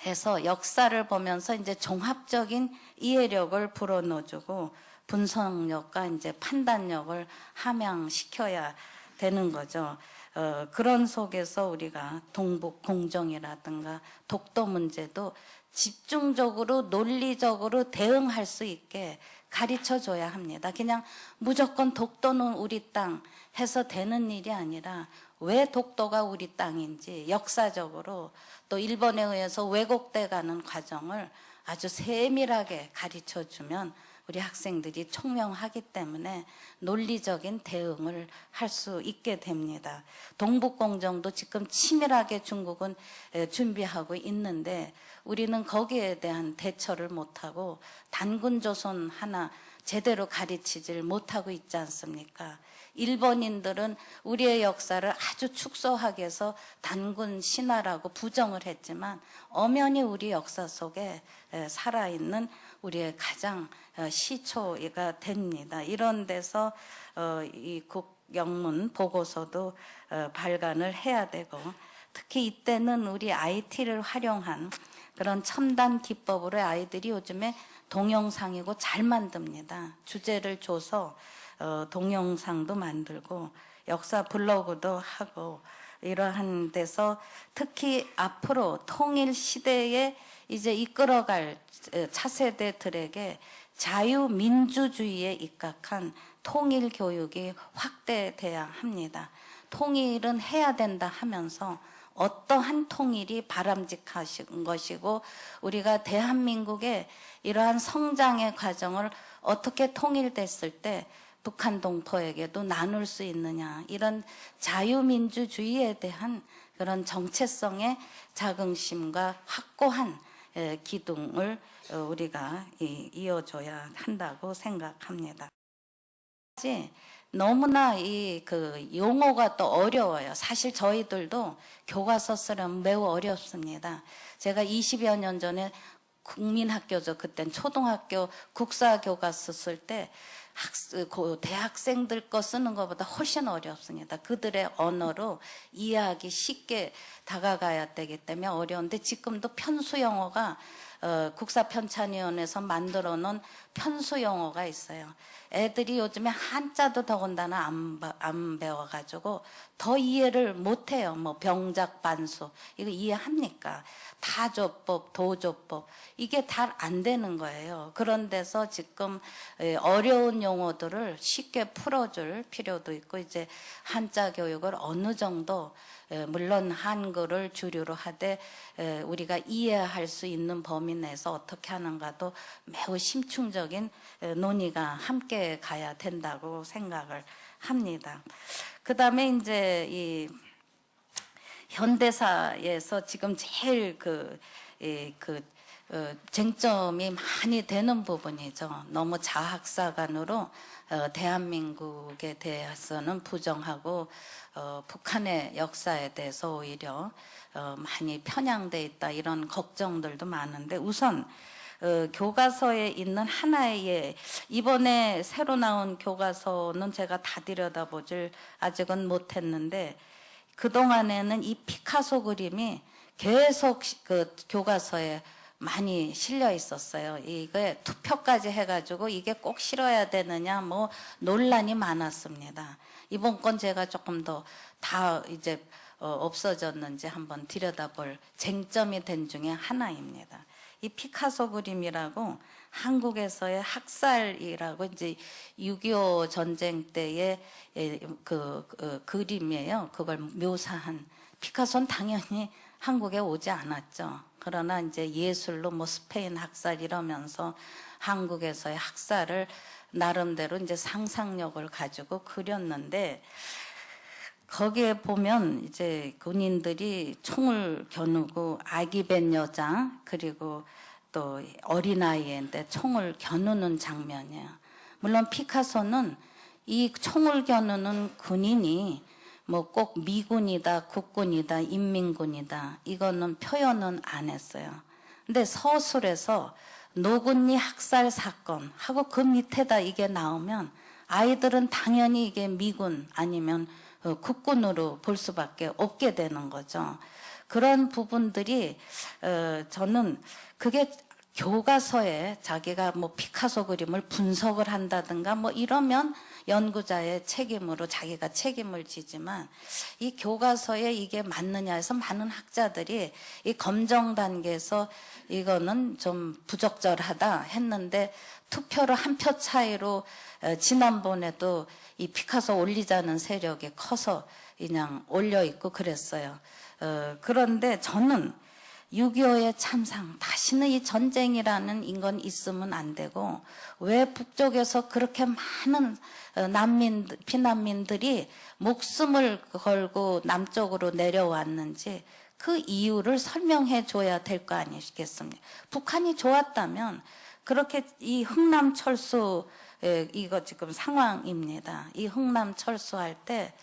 해서 역사를 보면서 이제 종합적인 이해력을 불어넣어주고 분석력과 이제 판단력을 함양시켜야 되는 거죠. 그런 속에서 우리가 동북 공정이라든가 독도 문제도 집중적으로 논리적으로 대응할 수 있게 가르쳐 줘야 합니다. 그냥 무조건 독도는 우리 땅 해서 되는 일이 아니라 왜 독도가 우리 땅인지 역사적으로 또 일본에 의해서 왜곡돼 가는 과정을 아주 세밀하게 가르쳐 주면 우리 학생들이 총명하기 때문에 논리적인 대응을 할 수 있게 됩니다. 동북공정도 지금 치밀하게 중국은 준비하고 있는데 우리는 거기에 대한 대처를 못하고 단군조선 하나 제대로 가르치질 못하고 있지 않습니까? 일본인들은 우리의 역사를 아주 축소하게 해서 단군 신화라고 부정을 했지만 엄연히 우리 역사 속에 살아있는 우리의 가장 시초가 됩니다. 이런 데서 이 국영문 보고서도 발간을 해야 되고 특히 이때는 우리 IT를 활용한 그런 첨단 기법으로 아이들이 요즘에 동영상이고 잘 만듭니다. 주제를 줘서 동영상도 만들고 역사 블로그도 하고 이러한 데서 특히 앞으로 통일 시대에 이제 이끌어갈 차세대들에게 자유민주주의에 입각한 통일 교육이 확대돼야 합니다. 통일은 해야 된다 하면서 어떠한 통일이 바람직한 것이고 우리가 대한민국의 이러한 성장의 과정을 어떻게 통일됐을 때 북한 동포에게도 나눌 수 있느냐 이런 자유민주주의에 대한 그런 정체성의 자긍심과 확고한 기둥을 우리가 이어줘야 한다고 생각합니다. 너무나 그 용어가 또 어려워요. 사실 저희들도 교과서 쓰려면 매우 어렵습니다. 제가 20여 년 전에 국민학교죠. 그땐 초등학교 국사교과서 쓸 때 대학생들 거 쓰는 것보다 훨씬 어렵습니다. 그들의 언어로 이해하기 쉽게 다가가야 되기 때문에 어려운데 지금도 편수 영어가 국사편찬위원회에서 만들어 놓은 편수 영어가 있어요. 애들이 요즘에 한자도 더군다나 안 배워가지고 더 이해를 못해요. 뭐 병작 반수 이거 이해합니까? 타조법, 도조법 이게 잘 안 되는 거예요. 그런 데서 지금 어려운 용어들을 쉽게 풀어줄 필요도 있고 이제 한자 교육을 어느 정도 물론 한글을 주류로 하되 우리가 이해할 수 있는 범위 내에서 어떻게 하는가도 매우 심층적인 논의가 함께 가야 된다고 생각을 합니다. 그 다음에 이제 이 현대사에서 지금 제일 쟁점이 많이 되는 부분이죠. 너무 자학사관으로 대한민국에 대해서는 부정하고 북한의 역사에 대해서 오히려 많이 편향돼 있다 이런 걱정들도 많은데 우선 교과서에 있는 하나의 이번에 새로 나온 교과서는 제가 다 들여다보질 아직은 못했는데 그동안에는 이 피카소 그림이 계속 그 교과서에 많이 실려 있었어요. 이게 투표까지 해가지고 이게 꼭 실어야 되느냐 뭐 논란이 많았습니다. 이번 건 제가 조금 더 다 이제 없어졌는지 한번 들여다볼 쟁점이 된 중에 하나입니다. 이 피카소 그림이라고 한국에서의 학살이라고 이제 6.25 전쟁 때의 그림이에요. 그걸 묘사한 피카소는 당연히 한국에 오지 않았죠. 그러나 이제 예술로 뭐 스페인 학살 이러면서 한국에서의 학살을 나름대로 이제 상상력을 가지고 그렸는데 거기에 보면 이제 군인들이 총을 겨누고 아기 벤 여자 그리고 또 어린아이인데 총을 겨누는 장면이에요. 물론 피카소는 이 총을 겨누는 군인이 뭐 꼭 미군이다, 국군이다, 인민군이다 이거는 표현은 안 했어요. 근데 서술에서 노군리 학살 사건 하고 그 밑에다 이게 나오면 아이들은 당연히 이게 미군 아니면 국군으로 볼 수밖에 없게 되는 거죠. 그런 부분들이 저는 그게 교과서에 자기가 뭐 피카소 그림을 분석을 한다든가 뭐 이러면 연구자의 책임으로 자기가 책임을 지지만 이 교과서에 이게 맞느냐 해서 많은 학자들이 이 검정 단계에서 이거는 좀 부적절하다 했는데 투표로 한 표 차이로 지난번에도 이 피카소 올리자는 세력이 커서 그냥 올려 있고 그랬어요. 그런데 저는 6.25의 참상, 다시는 이 전쟁이라는 건 있으면 안 되고 왜 북쪽에서 그렇게 많은 피난민들이 목숨을 걸고 남쪽으로 내려왔는지 그 이유를 설명해 줘야 될 거 아니겠습니까? 북한이 좋았다면 그렇게 이 흥남 철수 이거 지금 상황입니다. 이 흥남 철수할 때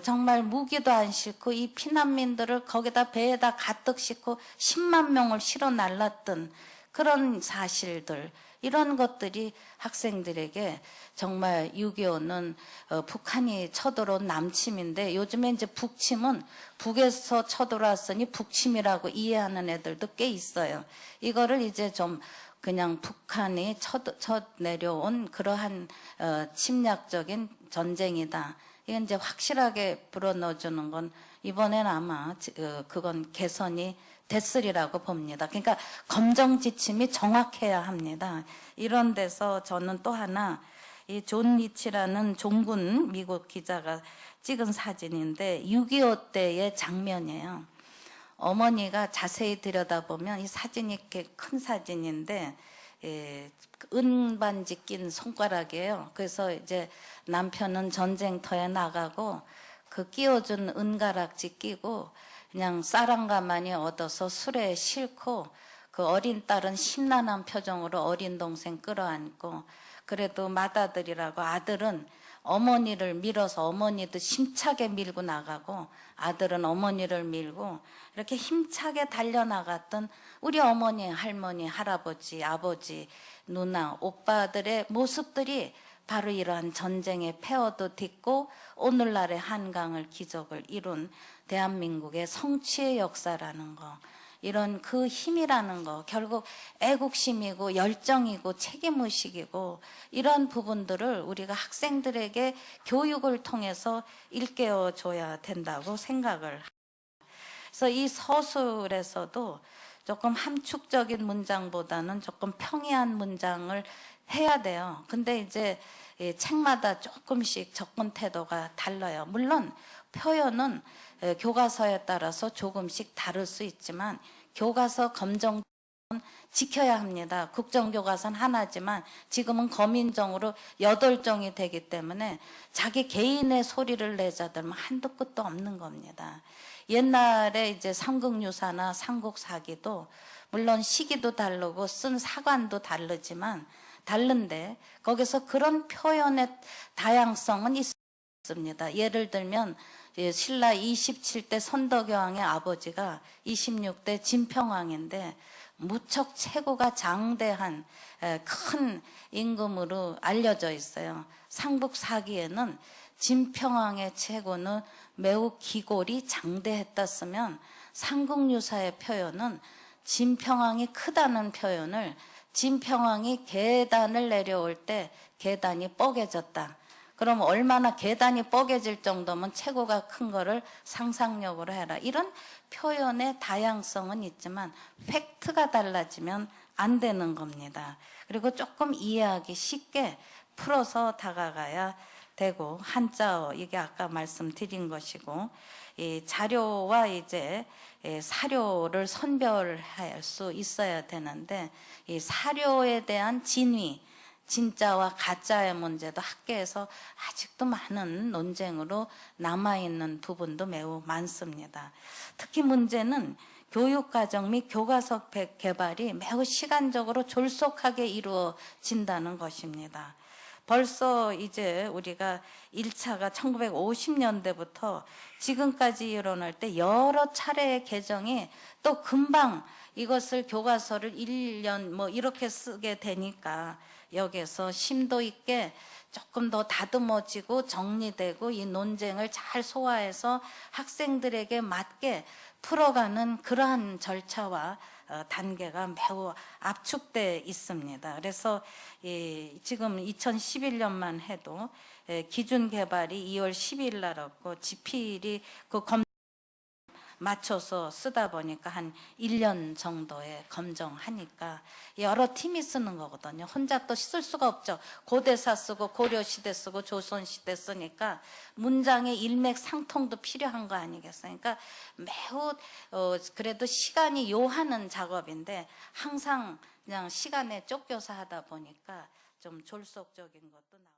정말 무기도 안 싣고 이 피난민들을 거기다 배에다 가득 싣고 10만 명을 실어 날랐던 그런 사실들, 이런 것들이 학생들에게 정말 6.25는 북한이 쳐들어온 남침인데 요즘에 이제 북침은 북에서 쳐들어왔으니 북침이라고 이해하는 애들도 꽤 있어요. 이거를 이제 좀 그냥 북한이 쳐 내려온 그러한 침략적인 전쟁이다. 이건 이제 확실하게 불어넣어주는 건 이번엔 아마 그건 개선이 됐으리라고 봅니다. 그러니까 검정 지침이 정확해야 합니다. 이런 데서 저는 또 하나 이 존 리치라는 종군 미국 기자가 찍은 사진인데 6.25 때의 장면이에요. 어머니가 자세히 들여다보면 이 사진이 이렇게 큰 사진인데 은반지 낀 손가락이에요. 그래서 이제 남편은 전쟁터에 나가고 그 끼워준 은가락지 끼고 그냥 쌀한가마니 얻어서 술에 싣고 그 어린 딸은 심란한 표정으로 어린 동생 끌어안고 그래도 맏아들이라고 아들은 어머니를 밀어서 어머니도 힘차게 밀고 나가고 아들은 어머니를 밀고 이렇게 힘차게 달려나갔던 우리 어머니, 할머니, 할아버지, 아버지, 누나, 오빠들의 모습들이 바로 이러한 전쟁의 폐허도 딛고 오늘날의 한강을 기적을 이룬 대한민국의 성취의 역사라는 거, 이런 그 힘이라는 거, 결국 애국심이고 열정이고 책임의식이고 이런 부분들을 우리가 학생들에게 교육을 통해서 일깨워줘야 된다고 생각을 합니다. 그래서 이 서술에서도 조금 함축적인 문장보다는 조금 평이한 문장을 해야 돼요. 근데 이제 책마다 조금씩 접근 태도가 달라요. 물론 표현은 교과서에 따라서 조금씩 다를 수 있지만 교과서 검정 지켜야 합니다. 국정교과서는 하나지만 지금은 거민정으로 8종이 되기 때문에 자기 개인의 소리를 내자들면 한도 끝도 없는 겁니다. 옛날에 이제 삼국유사나 삼국사기도 물론 시기도 다르고 쓴 사관도 다르지만 다른데 거기서 그런 표현의 다양성은 있습니다. 예를 들면 신라 27대 선덕여왕의 아버지가 26대 진평왕인데 무척 체구가 장대한 큰 임금으로 알려져 있어요. 삼국사기에는 진평왕의 체구는 매우 기골이 장대했다 쓰면 삼국유사의 표현은 진평왕이 크다는 표현을 진평왕이 계단을 내려올 때 계단이 뻐개졌다. 그럼 얼마나 계단이 뻐개질 정도면 체구가 큰 거를 상상력으로 해라. 이런 표현의 다양성은 있지만 팩트가 달라지면 안 되는 겁니다. 그리고 조금 이해하기 쉽게 풀어서 다가가야 되고 한자어, 이게 아까 말씀드린 것이고 이 자료와 이제 사료를 선별할 수 있어야 되는데 이 사료에 대한 진위, 진짜와 가짜의 문제도 학계에서 아직도 많은 논쟁으로 남아있는 부분도 매우 많습니다. 특히 문제는 교육과정 및 교과서 개발이 매우 시간적으로 졸속하게 이루어진다는 것입니다. 벌써 이제 우리가 1차가 1950년대부터 지금까지 일어날 때 여러 차례의 개정이 또 금방 이것을 교과서를 1년 뭐 이렇게 쓰게 되니까 여기에서 심도 있게 조금 더 다듬어지고 정리되고 이 논쟁을 잘 소화해서 학생들에게 맞게 풀어가는 그러한 절차와 단계가 매우 압축돼 있습니다. 그래서 지금 2011년만 해도 기준 개발이 2월 10일 날았고 지필이 그 맞춰서 쓰다 보니까 한 1년 정도에 검정하니까 여러 팀이 쓰는 거거든요. 혼자 또 쓸 수가 없죠. 고대사 쓰고 고려시대 쓰고 조선시대 쓰니까 문장의 일맥상통도 필요한 거 아니겠어요. 그러니까 매우 그래도 시간이 요하는 작업인데 항상 그냥 시간에 쫓겨서 하다 보니까 좀 졸속적인 것도 나오고